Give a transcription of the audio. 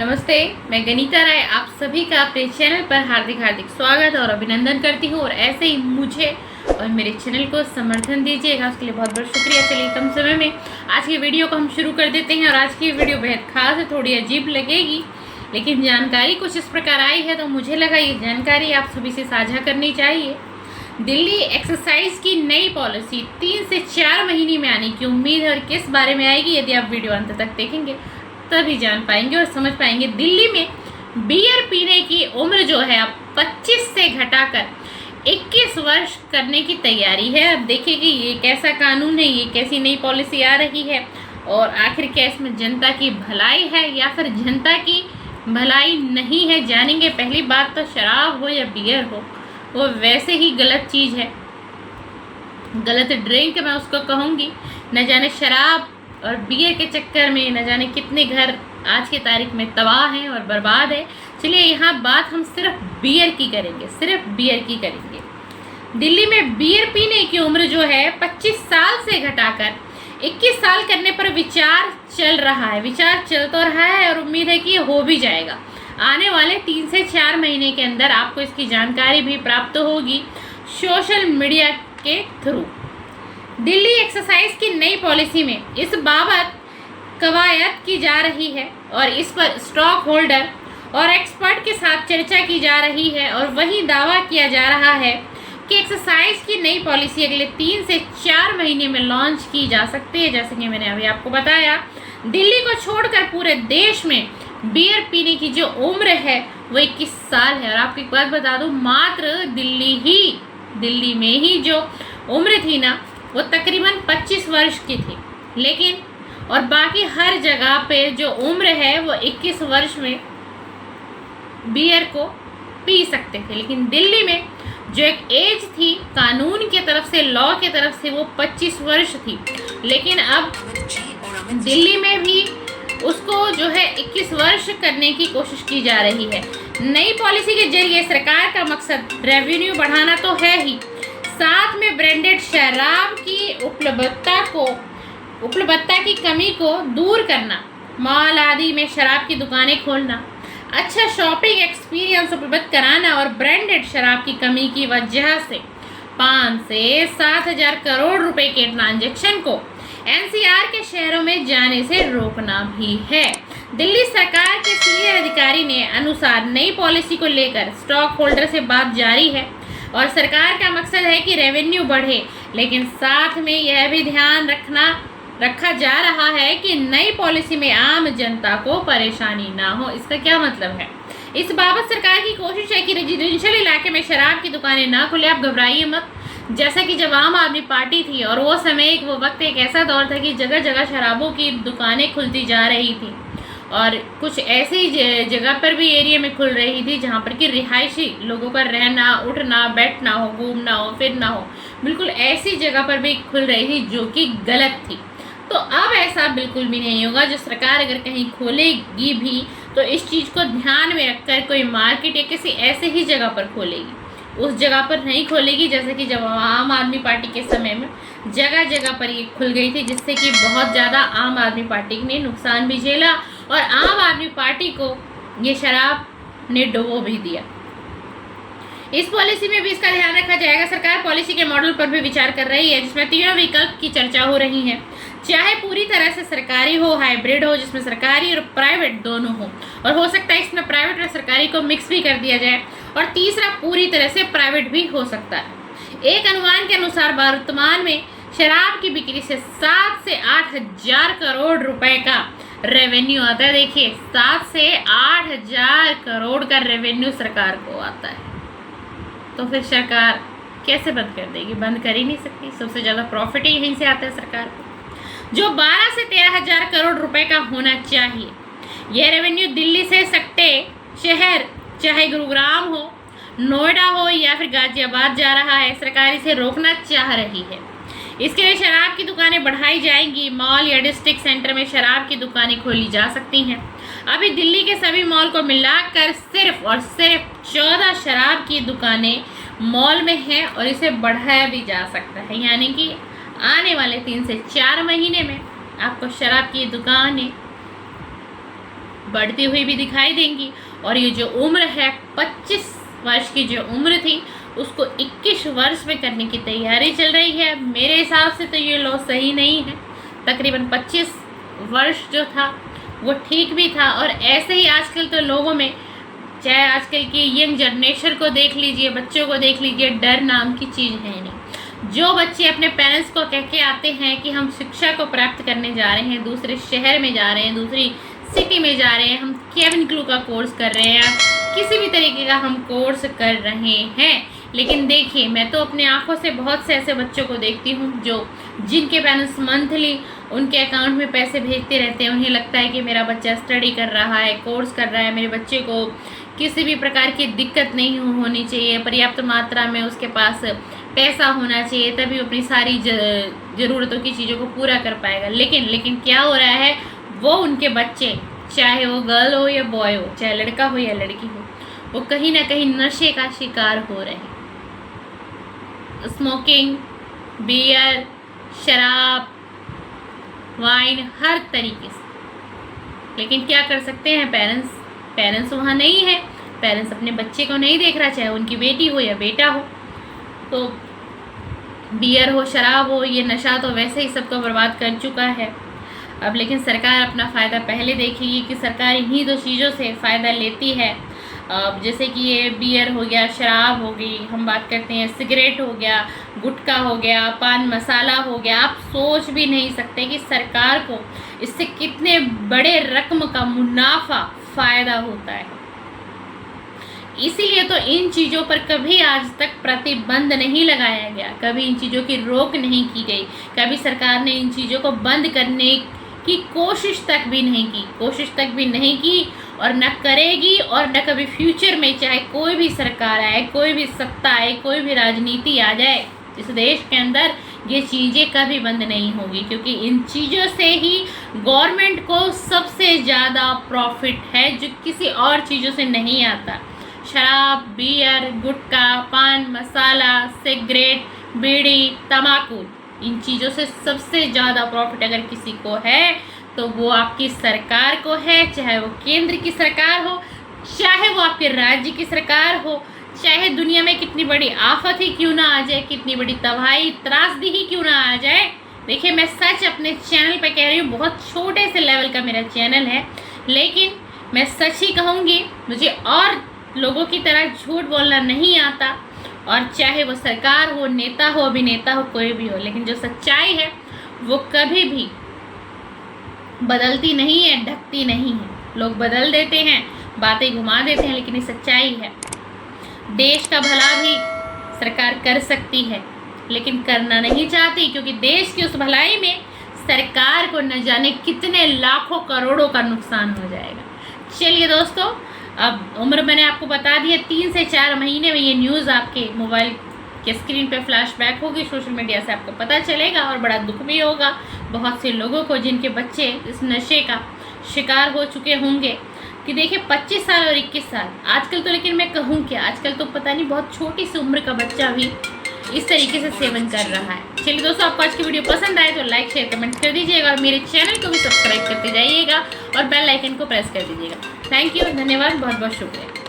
नमस्ते, मैं गनीता राय आप सभी का अपने चैनल पर हार्दिक स्वागत और अभिनंदन करती हूँ। और ऐसे ही मुझे और मेरे चैनल को समर्थन दीजिएगा, उसके लिए बहुत बहुत शुक्रिया। चलिए कम समय में आज की वीडियो को हम शुरू कर देते हैं। और आज की वीडियो बेहद खास है, थोड़ी अजीब लगेगी, लेकिन जानकारी कुछ इस प्रकार आई है तो मुझे लगा ये जानकारी आप सभी से साझा करनी चाहिए। दिल्ली एक्सरसाइज की नई पॉलिसी 3 से 4 महीने में आने की उम्मीद है। और किस बारे में आएगी, यदि आप वीडियो अंत तक देखेंगे तभी जान पाएंगे और समझ पाएंगे। दिल्ली में बियर पीने की उम्र जो है अब 25 से घटाकर 21 वर्ष करने की तैयारी है। अब देखिए कि ये कैसा कानून है, ये कैसी नई पॉलिसी आ रही है और आखिर क्या इसमें जनता की भलाई है या फिर जनता की भलाई नहीं है, जानेंगे। पहली बात तो शराब हो या बियर हो, वो वैसे ही गलत चीज़ है, गलत ड्रिंक मैं उसको कहूँगी। न जाने शराब और बियर के चक्कर में न जाने कितने घर आज की तारीख में तबाह हैं और बर्बाद है। चलिए यहाँ बात हम सिर्फ बियर की करेंगे, सिर्फ बियर की करेंगे। दिल्ली में बियर पीने की उम्र जो है 25 साल से घटाकर 21 साल करने पर विचार चल रहा है, विचार चल तो रहा है और उम्मीद है कि ये हो भी जाएगा। आने वाले 3 से 4 महीने के अंदर आपको इसकी जानकारी भी प्राप्त होगी सोशल मीडिया के थ्रू। दिल्ली एक्सरसाइज की नई पॉलिसी में इस बाबत कवायद की जा रही है और इस पर स्टॉक होल्डर और एक्सपर्ट के साथ चर्चा की जा रही है। और वही दावा किया जा रहा है कि एक्सरसाइज की नई पॉलिसी अगले 3 से 4 महीने में लॉन्च की जा सकती है। जैसे कि मैंने अभी आपको बताया, दिल्ली को छोड़कर पूरे देश में बियर पीने की जो उम्र है वो 21 साल है। और आपको एक बात बता दूं, मात्र दिल्ली में ही जो उम्र थी ना, वो तकरीबन 25 वर्ष की थी, लेकिन और बाकी हर जगह पे जो उम्र है वो 21 वर्ष में बियर को पी सकते थे। लेकिन दिल्ली में जो एक एज थी कानून की तरफ से, लॉ की तरफ से, वो 25 वर्ष थी। लेकिन अब दिल्ली में भी उसको जो है 21 वर्ष करने की कोशिश की जा रही है। नई पॉलिसी के जरिए सरकार का मकसद रेवेन्यू बढ़ाना तो है ही, साथ में ब्रांडेड शराब की उपलब्धता की कमी को दूर करना, मॉल आदि में शराब की दुकानें खोलना, अच्छा शॉपिंग एक्सपीरियंस उपलब्ध कराना और ब्रांडेड शराब की कमी की वजह से 5 से 7 हजार करोड़ रुपए के ट्रांजैक्शन को एनसीआर के शहरों में जाने से रोकना भी है। दिल्ली सरकार के सीनियर अधिकारी ने अनुसार नई पॉलिसी को लेकर स्टॉक होल्डर से बात जारी है और सरकार का मकसद है कि रेवेन्यू बढ़े, लेकिन साथ में यह भी ध्यान रखा जा रहा है कि नई पॉलिसी में आम जनता को परेशानी ना हो। इसका क्या मतलब है? इस बाबत सरकार की कोशिश है कि रेजिडेंशियल इलाके में शराब की दुकानें ना खुले। आप घबराइए मत, जैसा कि जब आम आदमी पार्टी थी और वो वक्त एक ऐसा दौर था कि जगह जगह शराबों की दुकानें खुलती जा रही थी और कुछ ऐसी जगह पर भी एरिया में खुल रही थी जहाँ पर कि रिहायशी लोगों का रहना, उठना, बैठना हो, घूमना हो, फिरना हो, बिल्कुल ऐसी जगह पर भी खुल रही थी जो कि गलत थी। तो अब ऐसा बिल्कुल भी नहीं होगा। जो सरकार अगर कहीं खोलेगी भी तो इस चीज़ को ध्यान में रखकर कोई मार्केट या किसी ऐसे ही जगह पर खोलेगी, उस जगह पर नहीं खोलेगी जैसे कि जब आम आदमी पार्टी के समय में जगह जगह पर ये खुल गई थी, जिससे कि बहुत ज़्यादा आम आदमी पार्टी ने नुकसान भी झेला और आम आदमी पार्टी को ये शराब ने डुबो भी दिया। इस पॉलिसी में भी इसका ध्यान रखा जाएगा। सरकार पॉलिसी के मॉडल पर भी विचार कर रही है, जिसमें 3 विकल्प की चर्चा हो रही है, चाहे पूरी तरह से सरकारी हो, हाइब्रिड हो जिसमें सरकारी और प्राइवेट दोनों हो, और हो सकता है इसमें प्राइवेट और सरकारी को मिक्स भी कर दिया जाए, और तीसरा पूरी तरह से प्राइवेट भी हो सकता है। एक अनुमान के अनुसार वर्तमान में शराब की बिक्री से 7 से 8 हजार करोड़ रुपए का रेवेन्यू आता है। देखिए, 7 से 8 हजार करोड़ का रेवेन्यू सरकार को आता है, तो फिर सरकार कैसे बंद कर देगी? बंद कर ही नहीं सकती। सबसे ज़्यादा प्रॉफिट ही यहीं से आता है सरकार को, जो 12 से 13 हजार करोड़ रुपए का होना चाहिए। यह रेवेन्यू दिल्ली से सट्टे शहर, चाहे गुरुग्राम हो, नोएडा हो या फिर गाजियाबाद जा रहा है, सरकार इसे रोकना चाह रही है। इसके लिए शराब की दुकानें बढ़ाई जाएंगी। मॉल या डिस्ट्रिक्ट सेंटर में शराब की दुकानें खोली जा सकती हैं। अभी दिल्ली के सभी मॉल को मिलाकर सिर्फ और सिर्फ 14 शराब की दुकानें मॉल में हैं और इसे बढ़ाया भी जा सकता है। यानी कि आने वाले 3 से 4 महीने में आपको शराब की दुकानें बढ़ती हुई भी दिखाई देंगी। और ये जो उम्र है 25 वर्ष की जो उम्र थी उसको 21 वर्ष में करने की तैयारी चल रही है। मेरे हिसाब से तो ये लॉ सही नहीं है। तकरीबन 25 वर्ष जो था वो ठीक भी था। और ऐसे ही आजकल तो लोगों में, चाहे आजकल की यंग जनरेशन को देख लीजिए, बच्चों को देख लीजिए, डर नाम की चीज़ है नहीं। जो बच्चे अपने पेरेंट्स को कह के आते हैं कि हम शिक्षा को प्राप्त करने जा रहे हैं, दूसरे शहर में जा रहे हैं, दूसरी सिटी में जा रहे हैं, हम केबिन क्रू का कोर्स कर रहे हैं, किसी भी तरीके का हम कोर्स कर रहे हैं, लेकिन देखिए मैं तो अपने आंखों से बहुत से ऐसे बच्चों को देखती हूँ जिनके पेरेंट्स मंथली उनके अकाउंट में पैसे भेजते रहते हैं। उन्हें लगता है कि मेरा बच्चा स्टडी कर रहा है, कोर्स कर रहा है, मेरे बच्चे को किसी भी प्रकार की दिक्कत नहीं होनी चाहिए, पर्याप्त मात्रा में उसके पास पैसा होना चाहिए, तभी वो अपनी सारी ज़रूरतों की चीज़ों को पूरा कर पाएगा। लेकिन क्या हो रहा है, वो उनके बच्चे, चाहे वो गर्ल हो या बॉय हो, चाहे लड़का हो या लड़की हो, वो कहीं ना कहीं नशे का शिकार हो रहे हैं। स्मोकिंग, बियर, शराब, वाइन, हर तरीके से। लेकिन क्या कर सकते हैं पेरेंट्स वहाँ नहीं है, पेरेंट्स अपने बच्चे को नहीं देख रहा, चाहे उनकी बेटी हो या बेटा हो। तो बियर हो, शराब हो, ये नशा तो वैसे ही सबको बर्बाद कर चुका है। अब लेकिन सरकार अपना फ़ायदा पहले देखेगी कि सरकार इन्हीं दो चीज़ों से फ़ायदा लेती है। अब जैसे कि ये बियर हो गया, शराब हो गई, हम बात करते हैं सिगरेट हो गया, गुटखा हो गया, पान मसाला हो गया। आप सोच भी नहीं सकते कि सरकार को इससे कितने बड़े रकम का मुनाफा फ़ायदा होता है। इसीलिए तो इन चीज़ों पर कभी आज तक प्रतिबंध नहीं लगाया गया, कभी इन चीज़ों की रोक नहीं की गई, कभी सरकार ने इन चीज़ों को बंद करने की कोशिश तक भी नहीं की और न करेगी। और न कभी फ्यूचर में, चाहे कोई भी सरकार आए, कोई भी सत्ता आए, कोई भी राजनीति आ जाए इस देश के अंदर, ये चीज़ें कभी बंद नहीं होगी, क्योंकि इन चीज़ों से ही गवर्नमेंट को सबसे ज़्यादा प्रॉफिट है, जो किसी और चीज़ों से नहीं आता। शराब, बियर, गुटखा, पान मसाला, सिगरेट, बीड़ी, तम्बाकू, इन चीज़ों से सबसे ज़्यादा प्रॉफिट अगर किसी को है तो वो आपकी सरकार को है। चाहे वो केंद्र की सरकार हो, चाहे वो आपके राज्य की सरकार हो, चाहे दुनिया में कितनी बड़ी आफत ही क्यों ना आ जाए, कितनी बड़ी तबाही त्रासदी ही क्यों ना आ जाए। देखिए मैं सच अपने चैनल पे कह रही हूँ, बहुत छोटे से लेवल का मेरा चैनल है, लेकिन मैं सच ही कहूँगी, मुझे और लोगों की तरह झूठ बोलना नहीं आता। और चाहे वो सरकार हो, नेता हो, अभिनेता हो, कोई भी हो, लेकिन जो सच्चाई है वो कभी भी बदलती नहीं है, ढकती नहीं है। लोग बदल देते हैं, बातें घुमा देते हैं, लेकिन ये सच्चाई है। देश का भला भी सरकार कर सकती है, लेकिन करना नहीं चाहती, क्योंकि देश की उस भलाई में सरकार को न जाने कितने लाखों करोड़ों का नुकसान हो जाएगा। चलिए दोस्तों, अब उम्र मैंने आपको बता दी है, 3 से 4 महीने में ये न्यूज़ आपके मोबाइल के स्क्रीन पे फ्लैशबैक होगी, सोशल मीडिया से आपको पता चलेगा और बड़ा दुख भी होगा बहुत से लोगों को जिनके बच्चे इस नशे का शिकार हो चुके होंगे। कि देखिए 25 साल और 21 साल आजकल तो, लेकिन मैं कहूँ क्या, आजकल तो पता नहीं बहुत छोटी सी उम्र का बच्चा भी इस तरीके से सेवन कर रहा है। चलिए दोस्तों, आपको आज की वीडियो पसंद आए तो लाइक शेयर कमेंट कर दीजिएगा और मेरे चैनल को भी सब्सक्राइब करते जाइएगा और बेल आइकन को प्रेस कर दीजिएगा। थैंक यू, धन्यवाद, बहुत बहुत शुक्रिया।